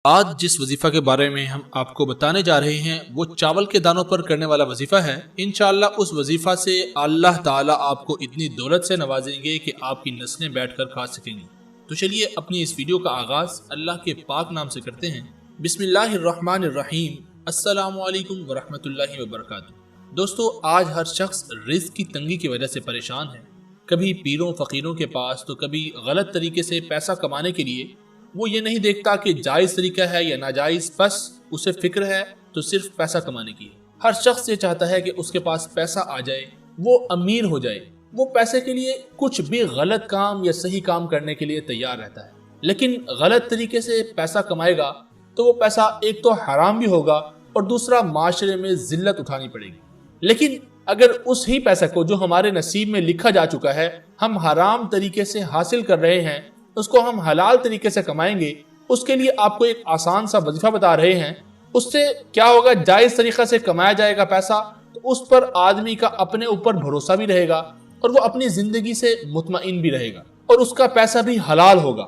آج جس وظیفہ کے بارے میں ہم آپ کو بتانے جا رہے ہیں وہ چاول کے دانوں پر کرنے والا وظیفہ ہے۔ انشاءاللہ اس وظیفہ سے اللہ تعالیٰ آپ کو اتنی دولت سے نوازیں گے کہ آپ کی نسلیں بیٹھ کر کھا سکیں گی۔ تو چلیے اپنی اس ویڈیو کا آغاز اللہ کے پاک نام سے کرتے ہیں۔ بسم اللہ الرحمن الرحیم۔ السلام علیکم ورحمۃ اللہ وبرکاتہ۔ دوستو، آج ہر شخص رزق کی تنگی کی وجہ سے پریشان ہے۔ کبھی پیروں فقیروں کے پاس تو کبھی غلط طریقے سے پیسہ کمانے کے لیے وہ یہ نہیں دیکھتا کہ جائز طریقہ ہے یا ناجائز، بس اسے فکر ہے تو صرف پیسہ کمانے کی۔ ہر شخص یہ چاہتا ہے کہ اس کے پاس پیسہ آ جائے، وہ امیر ہو جائے۔ وہ پیسے کے لیے کچھ بھی غلط کام یا صحیح کام کرنے کے لیے تیار رہتا ہے، لیکن غلط طریقے سے پیسہ کمائے گا تو وہ پیسہ ایک تو حرام بھی ہوگا اور دوسرا معاشرے میں ذلت اٹھانی پڑے گی۔ لیکن اگر اس ہی پیسے کو جو ہمارے نصیب میں لکھا جا چکا ہے ہم حرام طریقے سے حاصل کر رہے ہیں، اس کو ہم حلال طریقے سے کمائیں گے، اس کے لیے آپ کو ایک آسان سا وظیفہ بتا رہے ہیں۔ اس سے کیا ہوگا؟ جائز طریقہ سے کمایا جائے گا پیسہ تو اس پر آدمی کا اپنے اوپر بھروسہ بھی رہے گا اور وہ اپنی زندگی سے مطمئن بھی رہے گا اور اس کا پیسہ بھی حلال ہوگا۔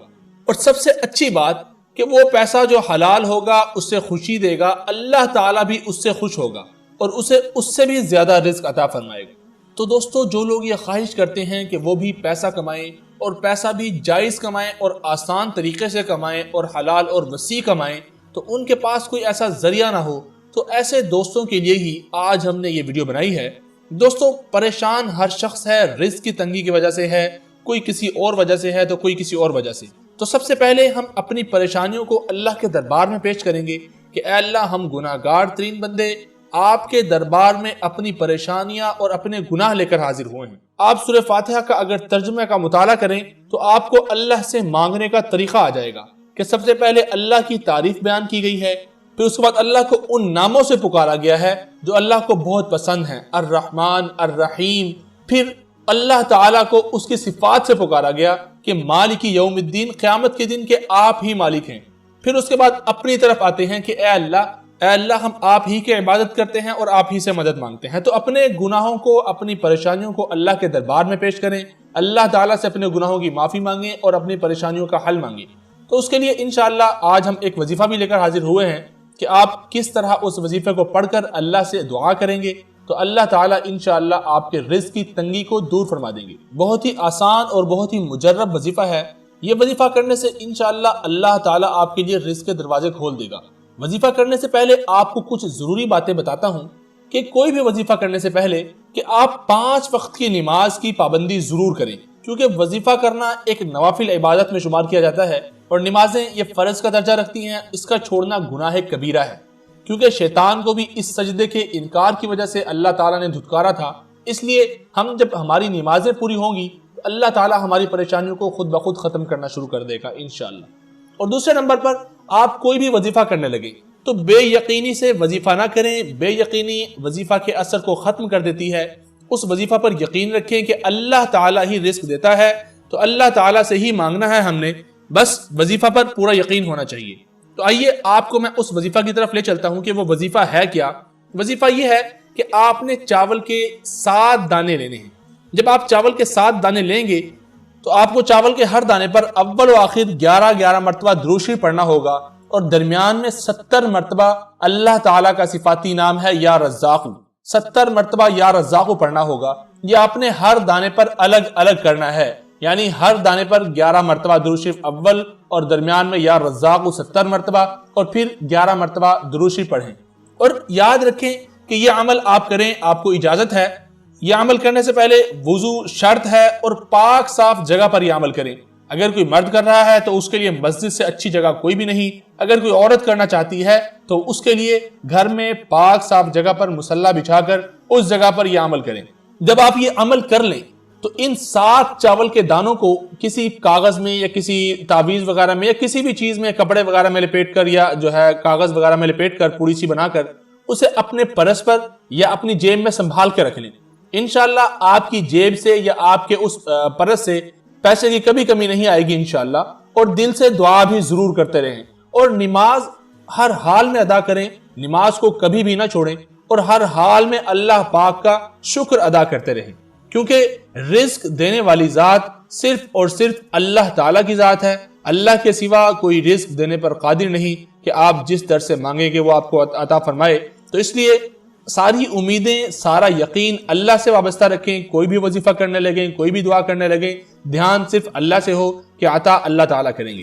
اور سب سے اچھی بات کہ وہ پیسہ جو حلال ہوگا اس سے خوشی دے گا، اللہ تعالیٰ بھی اس سے خوش ہوگا اور اسے اس سے بھی زیادہ رزق عطا فرمائے گا۔ تو دوستو، جو لوگ یہ خواہش کرتے ہیں کہ وہ بھی پیسہ کمائیں اور پیسہ بھی جائز کمائیں اور آسان طریقے سے کمائیں اور حلال اور وسیع کمائیں، تو ان کے پاس کوئی ایسا ذریعہ نہ ہو، تو ایسے دوستوں کے لیے ہی آج ہم نے یہ ویڈیو بنائی ہے۔ دوستو، پریشان ہر شخص ہے، رزق کی تنگی کی وجہ سے ہے، کوئی کسی اور وجہ سے ہے تو کوئی کسی اور وجہ سے۔ تو سب سے پہلے ہم اپنی پریشانیوں کو اللہ کے دربار میں پیش کریں گے کہ اے اللہ، ہم گناہ گار ترین بندے آپ کے دربار میں اپنی پریشانیاں اور اپنے گناہ لے کر حاضر ہوئے ہیں۔ آپ سورہ فاتحہ کا اگر ترجمہ کا مطالعہ کریں تو آپ کو اللہ سے مانگنے کا طریقہ آ جائے گا کہ سب سے پہلے اللہ کی تعریف بیان کی گئی ہے، پھر اس کے بعد اللہ کو ان ناموں سے پکارا گیا ہے جو اللہ کو بہت پسند ہیں، الرحمن الرحیم۔ پھر اللہ تعالیٰ کو اس کی صفات سے پکارا گیا کہ مالک یوم الدین، قیامت کے دن کے آپ ہی مالک ہیں۔ پھر اس کے بعد اپنی طرف آتے ہیں کہ اے اللہ، ہم آپ ہی کی عبادت کرتے ہیں اور آپ ہی سے مدد مانگتے ہیں۔ تو اپنے گناہوں کو، اپنی پریشانیوں کو اللہ کے دربار میں پیش کریں، اللہ تعالیٰ سے اپنے گناہوں کی معافی مانگیں اور اپنی پریشانیوں کا حل مانگیں۔ تو اس کے لیے انشاءاللہ آج ہم ایک وظیفہ بھی لے کر حاضر ہوئے ہیں کہ آپ کس طرح اس وظیفے کو پڑھ کر اللہ سے دعا کریں گے تو اللہ تعالیٰ انشاءاللہ آپ کے رزق کی تنگی کو دور فرما دیں گے۔ بہت ہی آسان اور بہت ہی مجرب وظیفہ ہے۔ یہ وظیفہ کرنے سے انشاءاللہ اللہ تعالیٰ آپ کے لیے رزق کے دروازے کھول دے گا۔ وظیفہ کرنے سے پہلے آپ کو کچھ ضروری باتیں بتاتا ہوں کہ کوئی بھی وظیفہ کرنے سے پہلے کہ آپ 5 وقت کی نماز کی پابندی ضرور کریں، کیونکہ وظیفہ کرنا ایک نوافل عبادت میں شمار کیا جاتا ہے اور نمازیں یہ فرض کا درجہ رکھتی ہیں۔ اس کا چھوڑنا گناہ کبیرہ ہے، کیونکہ شیطان کو بھی اس سجدے کے انکار کی وجہ سے اللہ تعالیٰ نے دھتکارا تھا۔ اس لیے جب ہماری نمازیں پوری ہوں گی تو اللہ تعالیٰ ہماری پریشانیوں کو خود بخود ختم کرنا شروع کر دے گا انشاءاللہ۔ اور دوسرے نمبر پر، آپ کوئی بھی وظیفہ کرنے لگے تو بے یقینی سے وظیفہ نہ کریں۔ بے یقینی وظیفہ کے اثر کو ختم کر دیتی ہے۔ اس وظیفہ پر یقین رکھیں کہ اللہ تعالیٰ ہی رزق دیتا ہے، تو اللہ تعالیٰ سے ہی مانگنا ہے ہم نے، بس وظیفہ پر پورا یقین ہونا چاہیے۔ تو آئیے آپ کو میں اس وظیفہ کی طرف لے چلتا ہوں کہ وہ وظیفہ ہے کیا۔ وظیفہ یہ ہے کہ آپ نے چاول کے 7 دانے لینے ہیں۔ جب آپ چاول کے 7 دانے لیں گے تو آپ کو چاول کے ہر دانے پر اول و آخر 11 مرتبہ درود شریف پڑھنا ہوگا اور درمیان میں 70 مرتبہ اللہ تعالیٰ کا صفاتی نام ہے یا رزاق، 70 مرتبہ یا رزاق پڑھنا ہوگا۔ یہ آپ نے ہر دانے پر الگ الگ کرنا ہے، یعنی ہر دانے پر 11 مرتبہ درود شریف اول اور درمیان میں یا رزاق 70 مرتبہ اور پھر 11 مرتبہ درود شریف پڑھیں۔ اور یاد رکھیں کہ یہ عمل آپ کریں، آپ کو اجازت ہے۔ یہ عمل کرنے سے پہلے وضو شرط ہے اور پاک صاف جگہ پر یہ عمل کریں۔ اگر کوئی مرد کر رہا ہے تو اس کے لیے مسجد سے اچھی جگہ کوئی بھی نہیں۔ اگر کوئی عورت کرنا چاہتی ہے تو اس کے لیے گھر میں پاک صاف جگہ پر مصلا بچھا کر اس جگہ پر یہ عمل کریں۔ جب آپ یہ عمل کر لیں تو ان 7 چاول کے دانوں کو کسی کاغذ میں یا کسی تعویذ وغیرہ میں یا کسی بھی چیز میں، کپڑے وغیرہ میں لپیٹ کر یا جو ہے کاغذ وغیرہ میں لپیٹ کر پوری سی بنا کر اسے اپنے پرس پر یا اپنی جیب میں سنبھال کے رکھ لیں۔ انشاءاللہ آپ کی جیب سے یا آپ کے اس پرس سے پیسے کی کبھی کمی نہیں آئے گی انشاءاللہ۔ اور دل سے دعا بھی ضرور کرتے رہیں اور نماز ہر حال میں ادا کریں، نماز کو کبھی بھی نہ چھوڑیں اور ہر حال میں اللہ پاک کا شکر ادا کرتے رہیں، کیونکہ رزق دینے والی ذات صرف اور صرف اللہ تعالیٰ کی ذات ہے۔ اللہ کے سوا کوئی رزق دینے پر قادر نہیں۔ کہ آپ جس در سے مانگیں گے وہ آپ کو عطا فرمائے۔ تو اس لیے ساری امیدیں، سارا یقین اللہ سے وابستہ رکھیں۔ کوئی بھی وظیفہ کرنے لگیں، کوئی بھی دعا کرنے لگیں، دھیان صرف اللہ سے ہو کہ عطا اللہ تعالیٰ کریں گے۔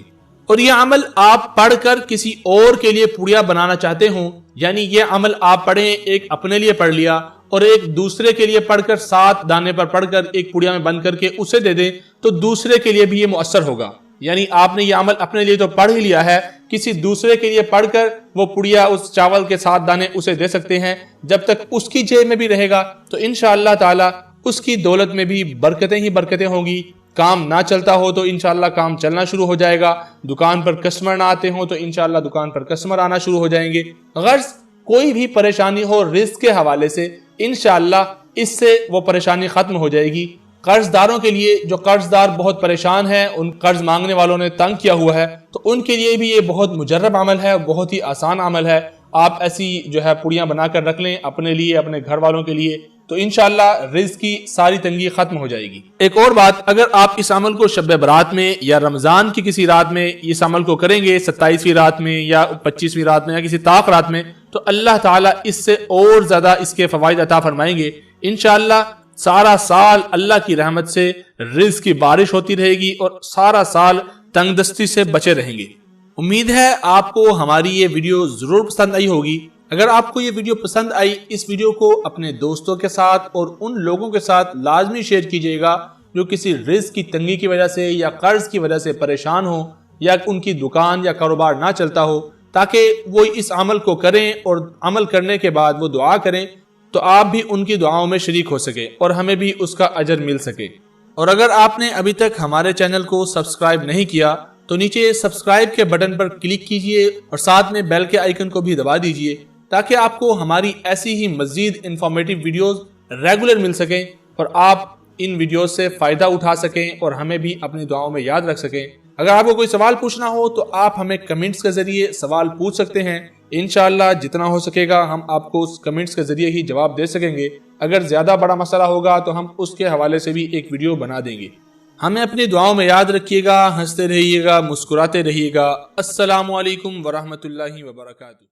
اور یہ عمل آپ پڑھ کر کسی اور کے لیے پوڑیا بنانا چاہتے ہوں، یعنی یہ عمل آپ پڑھیں، ایک اپنے لیے پڑھ لیا اور ایک دوسرے کے لیے پڑھ کر 7 دانے پر پڑھ کر ایک پوڑیا میں بند کر کے اسے دے دیں، تو دوسرے کے لیے بھی یہ مؤثر ہوگا۔ یعنی آپ نے یہ عمل اپنے لیے تو پڑھ ہی لیا ہے، کسی دوسرے کے لیے پڑھ کر وہ پوڑیا، اس چاول کے 7 دانے اسے دے سکتے ہیں۔ جب تک اس کی جیب میں بھی رہے گا تو انشاءاللہ تعالی اس کی دولت میں بھی برکتیں ہی برکتیں ہوں گی۔ کام نہ چلتا ہو تو انشاءاللہ کام چلنا شروع ہو جائے گا، دکان پر کسٹمر نہ آتے ہوں تو انشاءاللہ دکان پر کسٹمر آنا شروع ہو جائیں گے۔ غرض کوئی بھی پریشانی ہو رزق کے حوالے سے، انشاءاللہ اس سے وہ پریشانی ختم ہو جائے گی۔ قرض داروں کے لیے، جو قرض دار بہت پریشان ہیں، ان قرض مانگنے والوں نے تنگ کیا ہوا ہے، تو ان کے لیے بھی یہ بہت مجرب عمل ہے، بہت ہی آسان عمل ہے۔ آپ ایسی پوڑیاں بنا کر رکھ لیں اپنے لیے، اپنے گھر والوں کے لیے، تو انشاءاللہ رزق کی ساری تنگی ختم ہو جائے گی۔ ایک اور بات، اگر آپ اس عمل کو شب برات میں یا رمضان کی کسی رات میں اس عمل کو کریں گے، 27ویں رات میں یا 25ویں رات میں یا کسی طاق رات میں، تو اللہ تعالیٰ اس سے اور زیادہ اس کے فوائد عطا فرمائیں گے۔ انشاءاللہ سارا سال اللہ کی رحمت سے رزق کی بارش ہوتی رہے گی اور سارا سال تنگ دستی سے بچے رہیں گے۔ امید ہے آپ کو ہماری یہ ویڈیو ضرور پسند آئی ہوگی۔ اگر آپ کو یہ ویڈیو پسند آئی، اس ویڈیو کو اپنے دوستوں کے ساتھ اور ان لوگوں کے ساتھ لازمی شیئر کیجئے گا جو کسی رزق کی تنگی کی وجہ سے یا قرض کی وجہ سے پریشان ہو، یا ان کی دکان یا کاروبار نہ چلتا ہو، تاکہ وہ اس عمل کو کریں اور عمل کرنے کے بعد وہ دعا کریں تو آپ بھی ان کی دعاؤں میں شریک ہو سکے اور ہمیں بھی اس کا اجر مل سکے۔ اور اگر آپ نے ابھی تک ہمارے چینل کو سبسکرائب نہیں کیا تو نیچے سبسکرائب کے بٹن پر کلک کیجئے اور ساتھ میں بیل کے آئیکن کو بھی دبا دیجئے، تاکہ آپ کو ہماری ایسی ہی مزید انفارمیٹیو ویڈیوز ریگولر مل سکیں اور آپ ان ویڈیوز سے فائدہ اٹھا سکیں اور ہمیں بھی اپنی دعاؤں میں یاد رکھ سکیں۔ اگر آپ کو کوئی سوال پوچھنا ہو تو آپ ہمیں کمنٹس کے ذریعے سوال پوچھ سکتے ہیں۔ انشاءاللہ جتنا ہو سکے گا ہم آپ کو اس کمنٹس کے ذریعے ہی جواب دے سکیں گے۔ اگر زیادہ بڑا مسئلہ ہوگا تو ہم اس کے حوالے سے بھی ایک ویڈیو بنا دیں گے۔ ہمیں اپنی دعاؤں میں یاد رکھیے گا، ہنستے رہیے گا، مسکراتے رہیے گا۔ السلام علیکم ورحمۃ اللہ وبرکاتہ۔